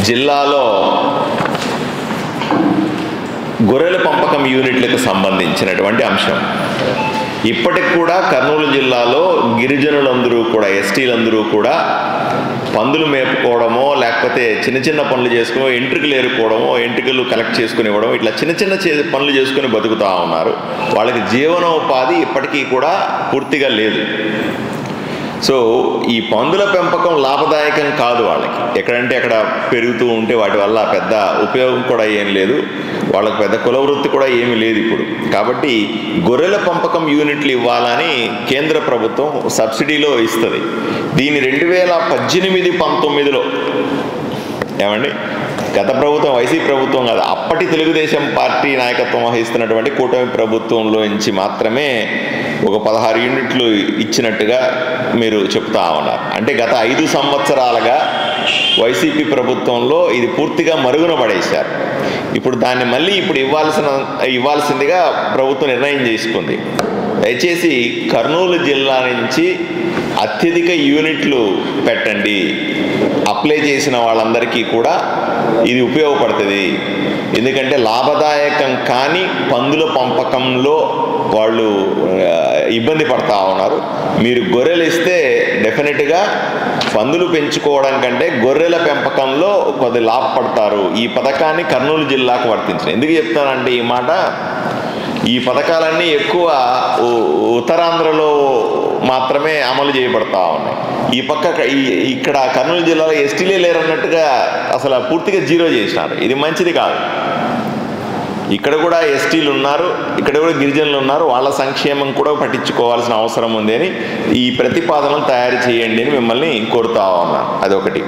జిల్లాలో గొర్రెల పెంపకం యూనిట్లకు సంబంధించినటువంటి అంశం. ఇప్పటికి కూడా కర్నూలు జిల్లాలో గిరిజనులందరూ కూడా, ఎస్టీలందరూ కూడా పందులు మేపుకోవడమో, లేకపోతే చిన్న చిన్న పనులు చేసుకుని ఎంట్రుకలు ఏరుకోవడమో, ఎంట్రుకలు కలెక్ట్ చేసుకుని ఇవ్వడం, ఇట్లా చిన్న చిన్న పనులు చేసుకుని బతుకుతూ ఉన్నారు. వాళ్ళకి జీవనోపాధి ఇప్పటికీ కూడా పూర్తిగా లేదు. సో ఈ పందుల పెంపకం లాభదాయకం కాదు వాళ్ళకి. ఎక్కడంటే అక్కడ పెరుగుతూ ఉంటే వాటి వల్ల పెద్ద ఉపయోగం కూడా ఏం లేదు, వాళ్ళకి పెద్ద కులవృత్తి కూడా ఏమీ లేదు ఇప్పుడు. కాబట్టి గొర్రెల పెంపకం యూనిట్లు ఇవ్వాలని కేంద్ర ప్రభుత్వం సబ్సిడీలో ఇస్తుంది. దీన్ని 2018-19లో ఏమండి, గత ప్రభుత్వం వైసీపీ ప్రభుత్వం కాదు, అప్పటి తెలుగుదేశం పార్టీ నాయకత్వం వహిస్తున్నటువంటి కూటమి ప్రభుత్వంలో నుంచి మాత్రమే ఒక 16 యూనిట్లు ఇచ్చినట్టుగా మీరు చెప్తా ఉన్నారు. అంటే గత 5 సంవత్సరాలుగా వైసీపీ ప్రభుత్వంలో ఇది పూర్తిగా మరుగున పడేశారు. ఇప్పుడు దాన్ని మళ్ళీ ఇప్పుడు ఇవ్వాల్సిందిగా ప్రభుత్వం నిర్ణయం చేసుకుంది. దయచేసి కర్నూలు జిల్లా నుంచి అత్యధిక యూనిట్లు పెట్టండి. అప్లై చేసిన వాళ్ళందరికీ కూడా ఇది ఉపయోగపడుతుంది. ఎందుకంటే లాభదాయకం కానీ పందుల పెంపకంలో వాళ్ళు ఇబ్బంది పడతా ఉన్నారు. మీరు గొర్రెలు ఇస్తే డెఫినెట్గా పందులు పెంచుకోవడం కంటే గొర్రెల పెంపకంలో కొద్ది లాభపడతారు. ఈ పథకాన్ని కర్నూలు జిల్లాకు వర్తించింది. ఎందుకు చెప్తానంటే ఈ మాట, ఈ పథకాలన్నీ ఎక్కువ ఉత్తరాంధ్రలో మాత్రమే అమలు చేయబడతా ఉన్నాయి. ఈ పక్క ఇక్కడ కర్నూలు జిల్లాలో ఎస్టీలే లేరన్నట్టుగా అసలు పూర్తిగా జీరో చేసినారు. ఇది మంచిది కాదు. ఇక్కడ కూడా ఎస్టీలు ఉన్నారు, ఇక్కడ కూడా గిరిజనులు ఉన్నారు. వాళ్ళ సంక్షేమం కూడా పట్టించుకోవాల్సిన అవసరం ఉంది అని ఈ ప్రతిపాదనలు తయారు చేయండి అని మిమ్మల్ని కోరుతా ఉన్నాను. అదొకటి.